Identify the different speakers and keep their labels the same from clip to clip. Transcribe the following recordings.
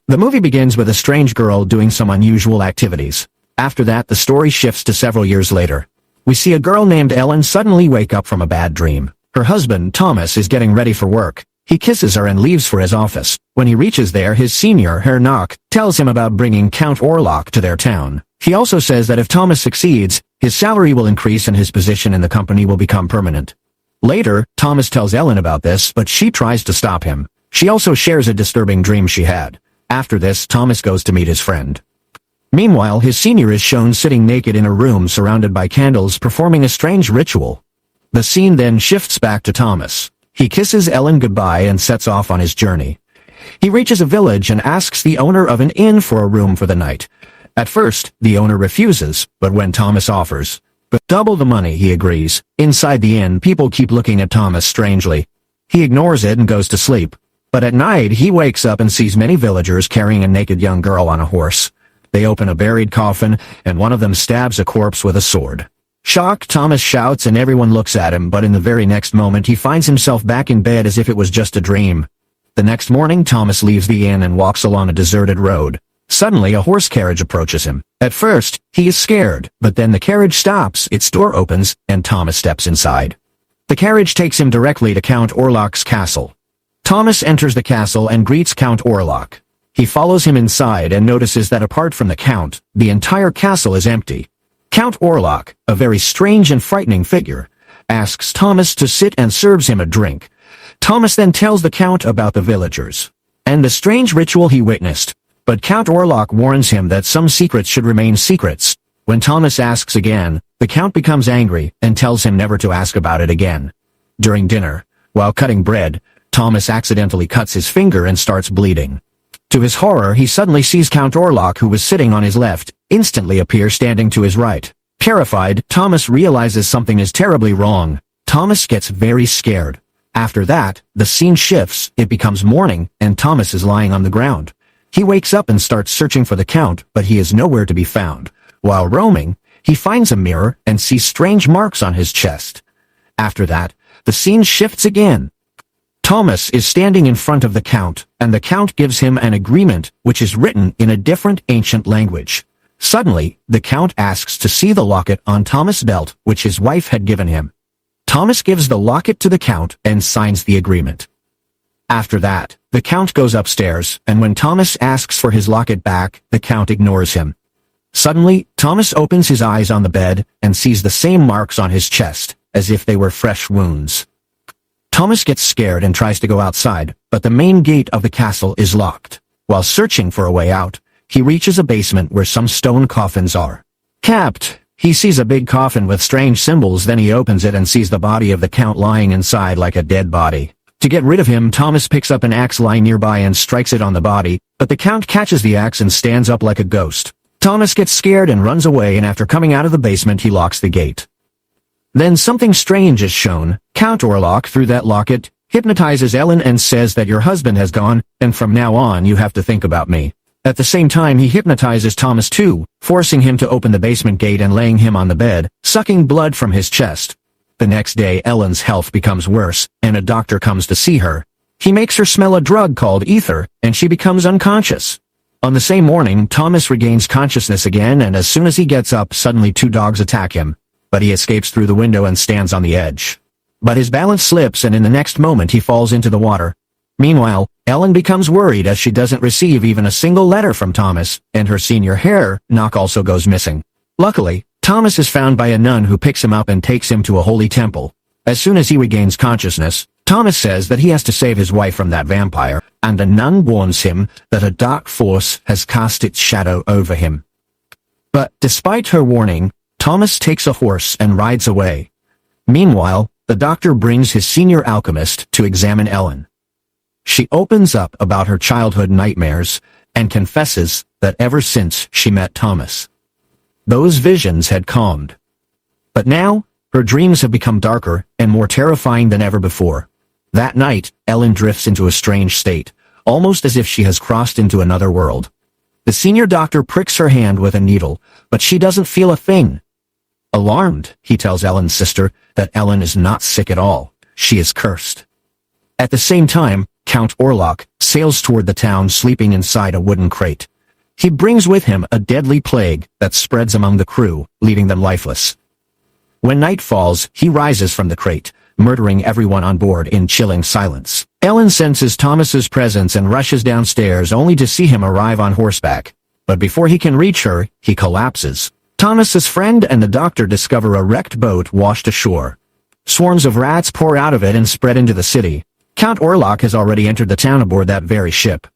Speaker 1: The movie begins with a strange girl doing some unusual activities. After that, the story shifts to several years later. We see a girl named Ellen suddenly wake up from a bad dream. Her husband, Thomas, is getting ready for work. He kisses her and leaves for his office. When he reaches there, his senior, Herr Knock, tells him about bringing Count Orlok to their town. He also says that if Thomas succeeds, his salary will increase and his position in the company will become permanent. Later, Thomas tells Ellen about this, but she tries to stop him. She also shares a disturbing dream she had. After this, Thomas goes to meet his friend. Meanwhile, his senior is shown sitting naked in a room surrounded by candles performing a strange ritual. The scene then shifts back to Thomas. He kisses Ellen goodbye and sets off on his journey. He reaches a village and asks the owner of an inn for a room for the night. At first, the owner refuses, but when Thomas offers double the money, he agrees. Inside the inn, people keep looking at Thomas strangely. He ignores it and goes to sleep. But at night, he wakes up and sees many villagers carrying a naked young girl on a horse. They open a buried coffin, and one of them stabs a corpse with a sword. Shocked, Thomas shouts and everyone looks at him, but in the very next moment he finds himself back in bed as if it was just a dream. The next morning, Thomas leaves the inn and walks along a deserted road. Suddenly, a horse carriage approaches him. At first, he is scared, but then the carriage stops, its door opens, and Thomas steps inside. The carriage takes him directly to Count Orlok's castle. Thomas enters the castle and greets Count Orlok. He follows him inside and notices that apart from the Count, the entire castle is empty. Count Orlok, a very strange and frightening figure, asks Thomas to sit and serves him a drink. Thomas then tells the Count about the villagers and the strange ritual he witnessed, but Count Orlok warns him that some secrets should remain secrets. When Thomas asks again, the Count becomes angry and tells him never to ask about it again. During dinner, while cutting bread, Thomas accidentally cuts his finger and starts bleeding. To his horror, he suddenly sees Count Orlok, who was sitting on his left, instantly appear standing to his right. Terrified, Thomas realizes something is terribly wrong. Thomas gets very scared. After that, the scene shifts, it becomes morning, and Thomas is lying on the ground. He wakes up and starts searching for the Count, but he is nowhere to be found. While roaming, he finds a mirror and sees strange marks on his chest. After that, the scene shifts again. Thomas is standing in front of the Count, and the Count gives him an agreement which is written in a different ancient language. Suddenly, the Count asks to see the locket on Thomas' belt which his wife had given him. Thomas gives the locket to the Count and signs the agreement. After that, the Count goes upstairs, and when Thomas asks for his locket back, the Count ignores him. Suddenly, Thomas opens his eyes on the bed and sees the same marks on his chest, as if they were fresh wounds. Thomas gets scared and tries to go outside, but the main gate of the castle is locked. While searching for a way out, he reaches a basement where some stone coffins are kept. He sees a big coffin with strange symbols, then he opens it and sees the body of the Count lying inside like a dead body. To get rid of him, Thomas picks up an axe lying nearby and strikes it on the body, but the Count catches the axe and stands up like a ghost. Thomas gets scared and runs away, and after coming out of the basement he locks the gate. Then something strange is shown. Count Orlok, through that locket, hypnotizes Ellen and says that your husband has gone, and from now on you have to think about me. At the same time, he hypnotizes Thomas too, forcing him to open the basement gate and laying him on the bed, sucking blood from his chest. The next day, Ellen's health becomes worse, and a doctor comes to see her. He makes her smell a drug called ether, and she becomes unconscious. On the same morning, Thomas regains consciousness again, and as soon as he gets up, suddenly two dogs attack him. But he escapes through the window and stands on the edge. But his balance slips, and in the next moment he falls into the water. Meanwhile, Ellen becomes worried as she doesn't receive even a single letter from Thomas, and her senior Herr Knock also goes missing. Luckily, Thomas is found by a nun who picks him up and takes him to a holy temple. As soon as he regains consciousness, Thomas says that he has to save his wife from that vampire, and the nun warns him that a dark force has cast its shadow over him. But despite her warning, Thomas takes a horse and rides away. Meanwhile, the doctor brings his senior alchemist to examine Ellen. She opens up about her childhood nightmares and confesses that ever since she met Thomas, those visions had calmed. But now, her dreams have become darker and more terrifying than ever before. That night, Ellen drifts into a strange state, almost as if she has crossed into another world. The senior doctor pricks her hand with a needle, but she doesn't feel a thing. Alarmed, he tells Ellen's sister that Ellen is not sick at all. She is cursed. At the same time, Count Orlok, sails toward the town sleeping inside a wooden crate. He brings with him a deadly plague that spreads among the crew, leaving them lifeless. When night falls, he rises from the crate, murdering everyone on board in chilling silence. Ellen senses Thomas's presence and rushes downstairs only to see him arrive on horseback. But before he can reach her, he collapses. Thomas's friend and the doctor discover a wrecked boat washed ashore. Swarms of rats pour out of it and spread into the city. Count Orlok has already entered the town aboard that very ship.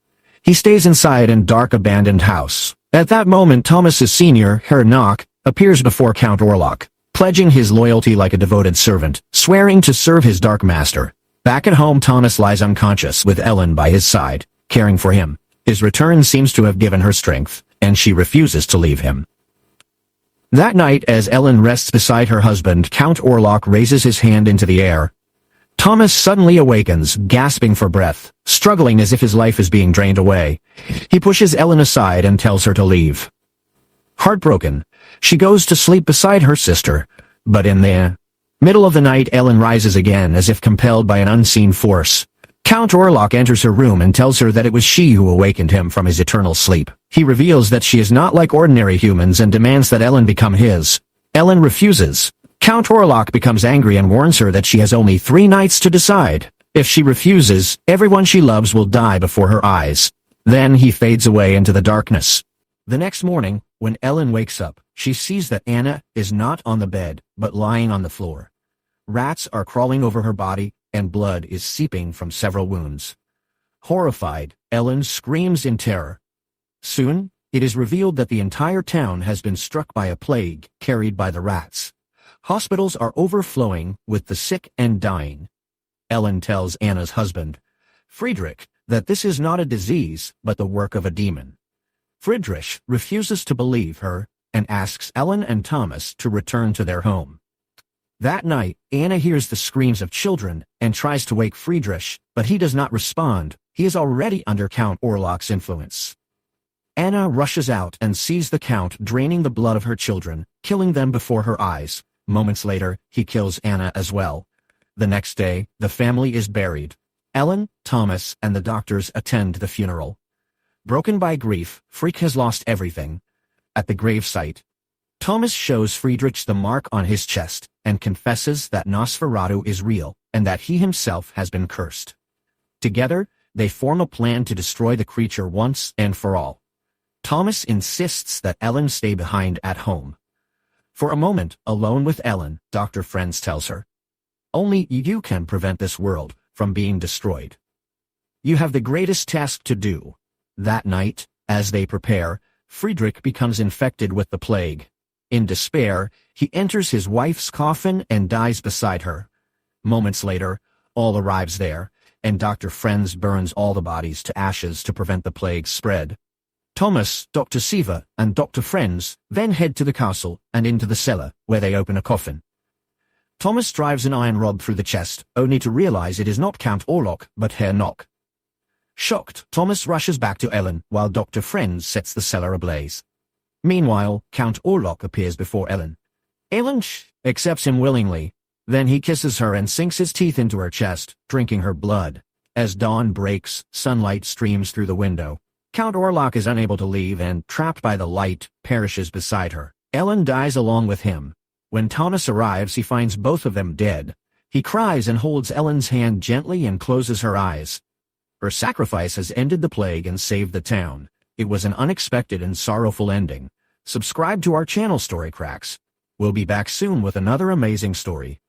Speaker 1: He stays inside a dark abandoned house. At that moment, Thomas's senior, Herr Knock, appears before Count Orlok, pledging his loyalty like a devoted servant, swearing to serve his dark master. Back at home, Thomas lies unconscious with Ellen by his side, caring for him. His return seems to have given her strength, and she refuses to leave him. That night, as Ellen rests beside her husband, Count Orlok raises his hand into the air. Thomas suddenly awakens, gasping for breath, struggling as if his life is being drained away. He pushes Ellen aside and tells her to leave. Heartbroken, she goes to sleep beside her sister, but in the middle of the night, Ellen rises again as if compelled by an unseen force. Count Orlok enters her room and tells her that it was she who awakened him from his eternal sleep. He reveals that she is not like ordinary humans and demands that Ellen become his. Ellen refuses. Count Orlok becomes angry and warns her that she has only 3 nights to decide. If she refuses, everyone she loves will die before her eyes. Then he fades away into the darkness. The next morning, when Ellen wakes up, she sees that Anna is not on the bed, but lying on the floor. Rats are crawling over her body, and blood is seeping from several wounds. Horrified, Ellen screams in terror. Soon, it is revealed that the entire town has been struck by a plague carried by the rats. Hospitals are overflowing with the sick and dying. Ellen tells Anna's husband, Friedrich, that this is not a disease, but the work of a demon. Friedrich refuses to believe her and asks Ellen and Thomas to return to their home. That night, Anna hears the screams of children and tries to wake Friedrich, but he does not respond. He is already under Count Orlok's influence. Anna rushes out and sees the Count draining the blood of her children, killing them before her eyes. Moments later, he kills Anna as well. The next day, the family is buried. Ellen, Thomas, and the doctors attend the funeral. Broken by grief, Friedrich has lost everything. At the gravesite, Thomas shows Friedrich the mark on his chest and confesses that Nosferatu is real and that he himself has been cursed. Together, they form a plan to destroy the creature once and for all. Thomas insists that Ellen stay behind at home. For a moment, alone with Ellen, Dr. Friends tells her, "Only you can prevent this world from being destroyed. You have the greatest task to do." That night, as they prepare, Friedrich becomes infected with the plague. In despair, he enters his wife's coffin and dies beside her. Moments later, all arrives there, and Dr. Friends burns all the bodies to ashes to prevent the plague's spread. Thomas, Dr. Siva, and Dr. Friends then head to the castle and into the cellar, where they open a coffin. Thomas drives an iron rod through the chest, only to realize it is not Count Orlok, but Herr Knock. Shocked, Thomas rushes back to Ellen, while Dr. Friends sets the cellar ablaze. Meanwhile, Count Orlok appears before Ellen. Ellen accepts him willingly. Then he kisses her and sinks his teeth into her chest, drinking her blood. As dawn breaks, sunlight streams through the window. Count Orlok is unable to leave and, trapped by the light, perishes beside her. Ellen dies along with him. When Thomas arrives, he finds both of them dead. He cries and holds Ellen's hand gently and closes her eyes. Her sacrifice has ended the plague and saved the town. It was an unexpected and sorrowful ending. Subscribe to our channel, Crax. We'll be back soon with another amazing story.